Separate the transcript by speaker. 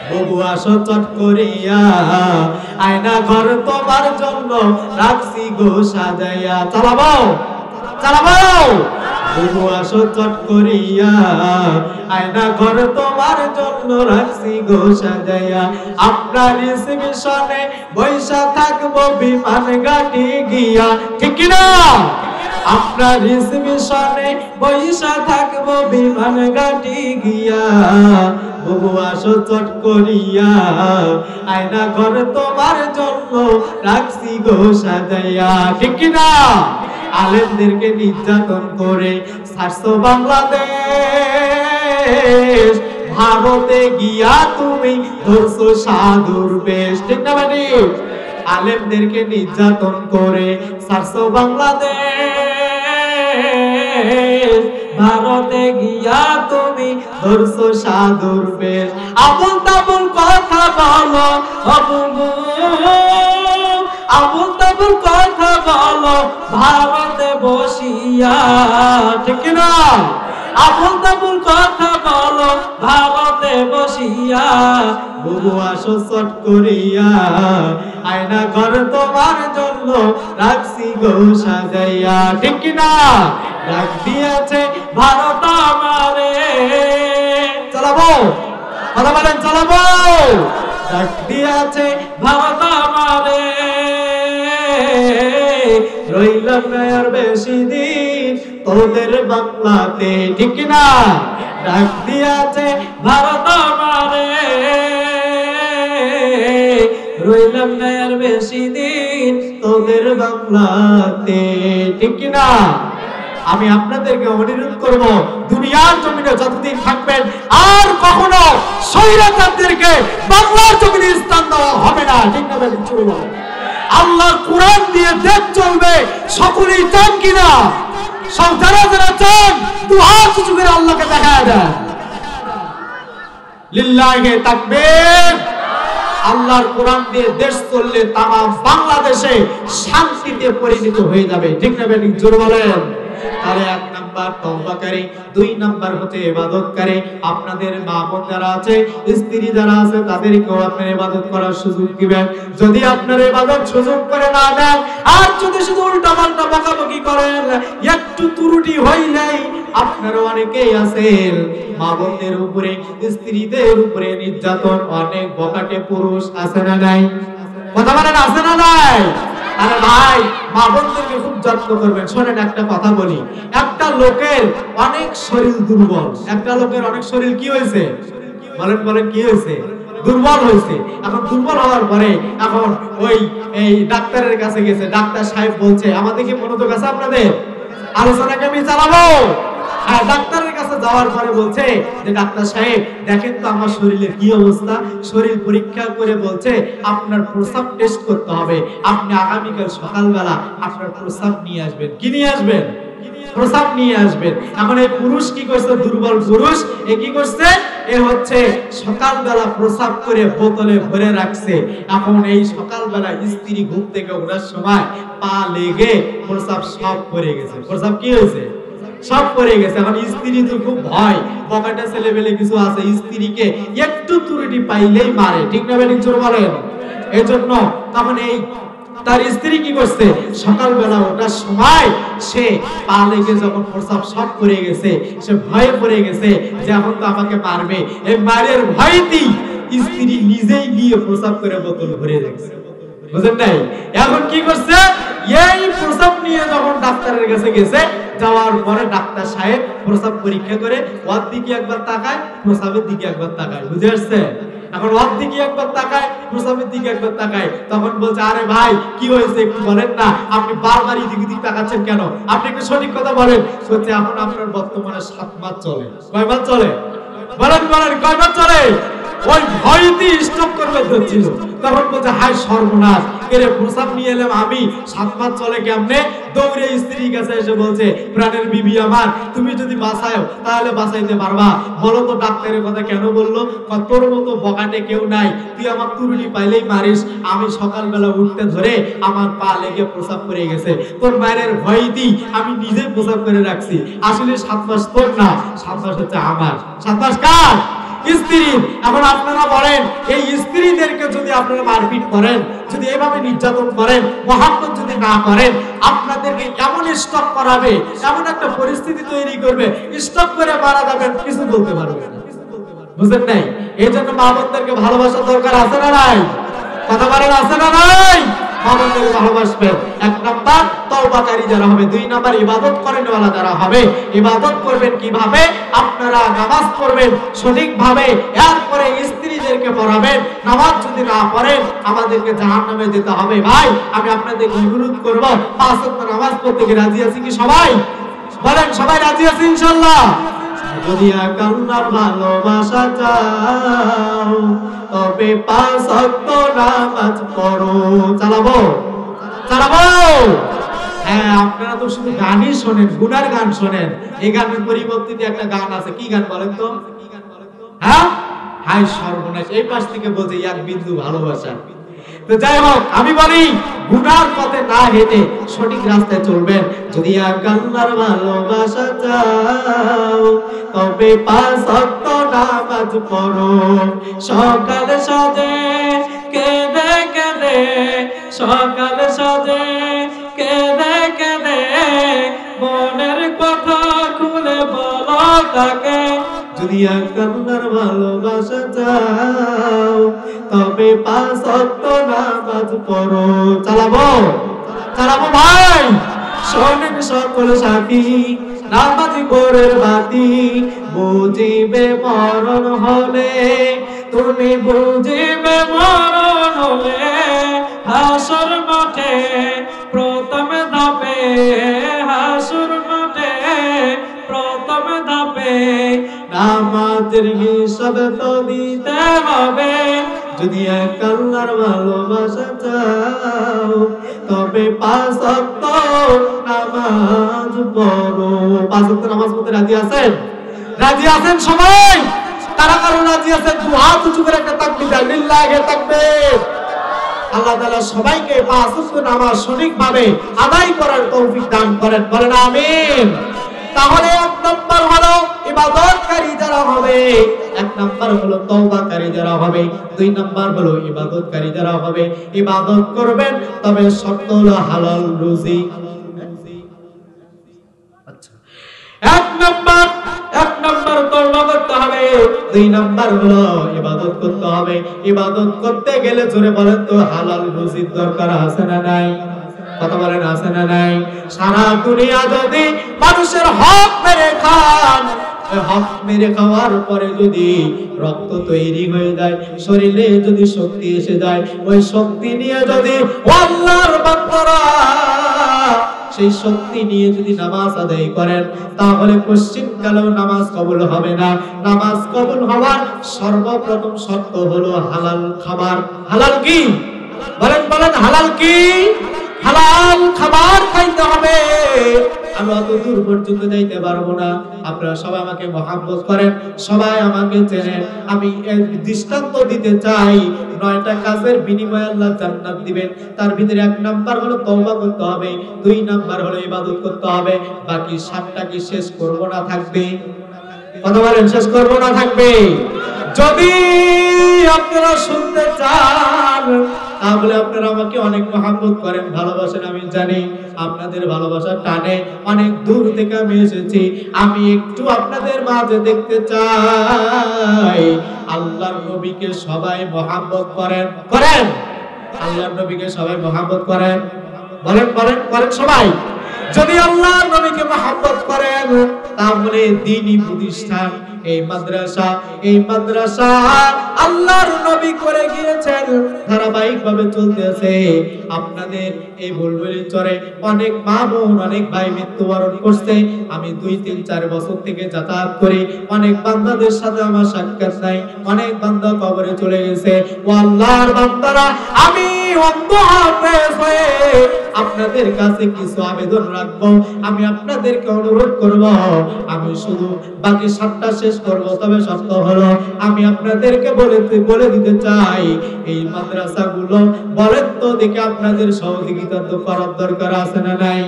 Speaker 1: ববু আসো চট করিয়া, আয়না ঘর তোমার জন্য রাখছি গো সাজাইয়া। চালাবো চালাবো। ববু আসো চট করিয়া, আয়না ঘর তোমার জন্য রাখছি গো সাজাইয়া। আপনার রিসেপশনে বৈশা থাকবো বিমান ঘাটি গিয়া। ঠিক কিনা? আপনার রিসেপশনে বৈশা থাকবো বিমান ঘাটি গিয়া। ববু আসো চট করিয়া, আয়না ঘর তোমার জন্য রাখছি গো সাজাইয়া। ঠিক কিনা? আলেমদেরকে নির্যাতন করে ছাড়ছো বাংলাদেশ, ভারতে গিয়া তুমি ধরছো সাধুর বেশ। ঠিক না মানে? আলেমদেরকে নির্যাতন করে ছাড়ছো বাংলাদেশ, ভারতে গিয়া তুমি ধরছো সাধুর বেশ। আবুল তাবুল কথা বলো আবুল তাবুল কথা বলো ভারতে বসিয়া। ঠিক না? আবুল তাবুল কথা বলো ভারতে বসিয়া। ববু আসো চট করিয়া, আয়না ঘর তোমার জন্য রাখছি গো সাজাইয়া। ঠিক কিনা? রাখ দিয়েছে ভারত আমারে। চালাবো কথা বলেন, চালাবো। রাখ দিয়েছে ভারত আমারে, রইলাম না আর বেশি দিন তোদের বাংলাতে। ঠিক কিনা? ডাক দিয়েছে ভারত আমারে, রইলাম না আর বেশি দিন তোদের বাংলাতে। ঠিক কিনা? আমি আপনাদেরকে অনুরোধ করব, দুনিয়ার জমিনে যতদিন থাকবেন আর কখনো স্বৈরাচারদেরকে বাংলার জমিনে স্থান দেওয়া হবে না। ঠিক না? চলবে আল্লাহর কোরআন দিয়ে দেশ চলবে। সকলেই চান কিনা? সব যারা যারা চান দুহাত উঁচু করে আল্লাহকে দেখা দেন। লিল্লাহি তাকবীর। আল্লাহর কোরআন দিয়ে দেশ চললে তামাম বাংলাদেশে শান্তিতে পরিণত হয়ে যাবে। ঠিক না? জোর বলেন। তাহলে 1 নাম্বার তওবাকারী, 2 নাম্বার হচ্ছে ইবাদতকারী। আপনাদের মা বোন যারা আছে, স্ত্রী যারা আছে, তাদেরকেও আপনার ইবাদত করার সুযোগ দিবেন। যদি আপনার ইবাদত সুযোগ করে না দেন, আর যদি শুধু উল্টাপাল্টা বকাবকি করেন, একটু ত্রুটি হইলেই আপনারা অনেকেই আছেন মা বোনদের উপরে, স্ত্রীদের উপরে নির্যাতন, অনেক বকাটে পুরুষ আছে না নাই? কথা বলেন, আছে না নাই? আরে ভাই, মা বোনদেরকে খুব যত্ন করবেন। শোনেন, একটা কথা বলি, একটা লোকের অনেক শরীর দুর্বল, একটা লোকের অনেক শরীর কি হয়েছে? বলেন বলেন, কি হয়েছে? দুর্বল হয়েছে। এখন দুর্বল হওয়ার পরে এখন এই ডাক্তারের কাছে গেছে। ডাক্তার সাহেব বলছে, আমাদের কি মনোযোগ আছে আপনাদের? আলোচনাকে আমি চালাবো। হ্যাঁ, ডাক্তারের কাছে যাওয়ার পরে বলছে যে ডাক্তার সাহেব দেখেন তো আমার শরীরের কি অবস্থা। শরীর পরীক্ষা করে বলছে আপনার প্রস্রাব টেস্ট করতে হবে। আপনি আগামীকাল সকালবেলা আপনার প্রস্রাব নিয়ে আসবেন। কি নিয়ে আসবেন? প্রস্রাব নিয়ে আসবেন। এখন এই পুরুষ কি করছে? দুর্বল পুরুষ এ কি করছে? এ হচ্ছে সকালবেলা প্রস্রাব করে বোতলে ভরে রাখছে। এখন এই সকালবেলা স্ত্রী ঘুম থেকে ওঠার সময় পা লেগে প্রস্রাব সব পড়ে গেছে। প্রস্রাব কি হয়েছে? সব পড়ে গেছে। এখন স্ত্রী তো খুব ভয়, পকেটে ছেলেবেলে কিছু আছে, স্ত্রীকে একটু ত্রুটি পাইলেই মারে। ঠিক না? জোর বলেন। এই জন্য তখন এই তার স্ত্রী কি করছে? সকালবেলা ওঠার সময় সে পা লেগে যখন প্রস্রাব সব পড়ে গেছে, সে ভয়ে পড়ে গেছে যে এখন তো আমাকে মারবে। এই মারের ভয়তেই স্ত্রী নিজেই গিয়ে প্রস্রাব করে বোতল ভরে রেখেছে। বুঝেন নাই? এখন কি করছে? এই প্রস্রাব নিয়ে যখন ডাক্তারের কাছে গেছে, যাওয়ার পরে ডাক্তার সাহেব প্রস্রাব পরীক্ষা করে ওর দিকে একবার তাকায়, প্রস্রাবের দিকে একবার তাকায়। বুঝে আসছে? এখন ওর দিকে একবার তাকায়, প্রস্রাবের দিকে একবার তাকায়। তখন বলছে, আরে ভাই কি হয়েছে একটু বলেন না, আপনি বারবার এদিকে দিকে তাকাচ্ছেন কেন? আপনি একটু সঠিক কথা বলেন। বলছে এখন আপনার বর্তমানে 7 মাস চলে। কয় মাস চলে? বলেন বলেন, কয় মাস চলে? ওই ভয়তে স্টপ করবে ধরছিল। তখন বলছে, হায় সর্বনাশ, এরে প্রস্রাব নিয়ে এলাম আমি, 7 মাস চলে কেমনে? দৌড়ে স্ত্রীর কাছে এসে বলছে, প্রাণের বিবি আমার, তুমি যদি বাঁচাও তাহলে বাঁচাইতে পারবা। বলো তো ডাক্তারের কথা কেন বললো? তোর মতো বকাটে কেউ নাই, তুই আমার তুরুলি পাইলেই মারিস। আমি সকালবেলা উঠতে ধরে আমার পা লেগে প্রস্রাব করে গেছে, তোর মায়ের ভয়তেই আমি নিজে প্রস্রাব করে রাখছি। আসলে 7 মাস তোর না, 7 মাস হচ্ছে আমার। 7 মাস কার? স্ত্রী। এখন আপনারা বলেন এই স্ত্রীদেরকে যদি আপনারা মারপিট করেন, যদি এভাবে নির্যাতন করেন, মহব্বত যদি না করেন, আপনাদেরকে এমন স্টক করাবে, এমন একটা পরিস্থিতি তৈরি করবে, স্টক করে মারা যাবেন, কিছু বলতে পারবে না। বুঝেন নাই? এই জন্য মা বোনদেরকে ভালোবাসার দরকার আছে না নাই? কথা বলেন আছে না নাই? মা বোনদেরকে ভালোবাসবেন। এক নাম্বার তওবাকারী যারা হবে, দুই নাম্বার ইবাদত করেনওয়ালা যারা হবে। ইবাদত করবেন কিভাবে? আপনারা নামাজ পড়বেন সঠিকভাবে, এরপরে স্ত্রীদেরকে পড়াবেন। নামাজ যদি না পড়েন আমাদেরকে জাহান্নামে যেতে হবে। ভাই আমি আপনাদেরকে অনুরোধ করব, 5 ওয়াক্ত নামাজ পড়তে কি রাজি আছি কি সবাই? বলেন সবাই রাজি আছি ইনশাআল্লাহ? যদি আল্লাহর ভালোবাসা চাও তবে 5 ওয়াক্ত নামাজ পড়ো। চালাবো? হ্যাঁ, আপনারা তো শুধু গানই শোনেন, গুনার গান শোনেন। এই গানের পরিবর্তিতে একটা গান আছে, কি গান বলেন তো? হ্যাঁ, হায় সর্বনাশ, এই পাশ থেকে বলছে এক বিন্দু ভালোবাসা। তো যাই হোক, আমি বলি গুনার পথে না হেঁটে সঠিক রাস্তায় চলবেন। যদি আল্লাহর ভালোবাসা চাও তবে 5 ওয়াক্ত নামাজ পড়ো। সকালে সাজে কেঁদে কেঁদে, সকালে সাজে কেঁদে কেঁদে, মনের কথা খুলে বলো তাকে। যদি আল্লাহর ভালোবাসা চাও তবে 5 ওয়াক্ত নামাজ পড়ো। চালাবো ভাই? শোনেন সকল সাথী, নামাজি গোরের বাতি, বুঝিবে মরণ হলে, তুমি বুঝিবে মরণ হলে, হাসর মাঠে প্রথম ধাপে, হাসর মাঠে প্রথম ধাপে, নামাজের হিসাব তো দিতে হবে। যদি আল্লাহর ভালোবাসা চাও তবে 5 ওয়াক্ত নামাজ পড়ো। 5 ওয়াক্ত নামাজ পড়তে রাজি আছেন? রাজি আছেন সবাই? কারা কারা রাজি আছেন? দু হাত উঁচু করে একটা তাকবীর দেন, লিল্লাহি তাকবীর। আল্লাহ তাআলা সবাইকে 5 ওয়াক্ত নামাজ সঠিকভাবে আদায় করার তৌফিক দান করেন, বলেন আমিন। তাহলে 1 নাম্বার হলো ইবাদতকারী যারা হবে, 1 নাম্বার হলো তওবাকারী যারা হবে, 2 নাম্বার হলো ইবাদতকারী যারা হবে। ইবাদত করবেন তবে শর্ত হলো হালাল রুজি। আচ্ছা, 1 নাম্বার তওবা করতে হবে, 2 নাম্বার হলো ইবাদত করতে হবে। ইবাদত করতে গেলে জোরে বলেন তো হালাল রুজির দরকার আছে না নাই? কথা বলেন আছে না নাই? সারা দুনিয়া যদি মানুষের হক মেরে খান, হক মেরে খাওয়ার পরে যদি রক্ত তৈরি হয়ে যায়, শরীরে যদি শক্তি এসে যায়, ওই শক্তি নিয়ে যদি আল্লাহর বান্দারা সেই শক্তি নিয়ে যদি নামাজ আদায় করেন, তাহলে পশ্চিমকালেও নামাজ কবুল হবে না। নামাজ কবুল হওয়ার সর্বপ্রথম শর্ত হলো হালাল খাবার। হালাল কি? বলেন হালাল কি? হালাল খাবার খাইতে হবে। আমি অত দূর পর্যন্ত যাইতে পারবো না। আপনারা সবাই আমাকে মহব্বত করেন, সবাই আমাকে চেনেন। আমি দৃষ্টান্ত দিতে চাই, 9টা কাজের বিনিময়ে আল্লাহ জান্নাত দিবেন। তার ভিতরে 1 নাম্বার হলো তওবা করতে হবে, 2 নাম্বার হলো ইবাদত করতে হবে। বাকি 7টা কি শেষ করব না থাকবে? কথা বলেন, শেষ করব না থাকবে? যদি আপনারা শুনতে চান তাহলে আপনারা আমাকে অনেক মহব্বত করেন, ভালোবাসেন, আমি জানি। আপনাদের ভালোবাসার টানে অনেক দূর থেকে আমি এসেছি। আমি একটু আপনাদের মাঝে দেখতে চাই আল্লাহর নবীকে সবাই মহব্বত করেন। আল্লাহর নবীকে সবাই মহব্বত করেন। বলেন সবাই। যদি আল্লাহর নবীকে মহব্বত করেন তাহলে দ্বীনি প্রতিষ্ঠান, এই মাদ্রাসা আল্লাহর নবী করে গিয়েছেন, ধারাবাহিকভাবে চলতেছে। আপনাদের এই বুলবুলি চরে অনেক মা বোন, অনেক ভাই মৃত্যুবরণ করছে। আমি 2, 3, 4 বছর থেকে যাতায়াত করি। অনেক বান্দাদের সাথে আমার সাক্ষাৎ নাই, অনেক বান্দা কবরে চলে গেছে। ও আল্লাহর বান্দারা, আমি অন্ধ হাফেজ হয়ে আপনাদের কাছে কিছু আবেদন রাখবো। আমি আপনাদেরকে অনুরোধ করব, আমি শুধু বাকি 7টা শেষ করব, তবে শর্ত হলো আমি আপনাদেরকে বলে দিতে চাই এই মাদ্রাসাগুলো বলেন তো দেখে আপনাদের সহযোগিতা তো করার দরকার আছে না নাই?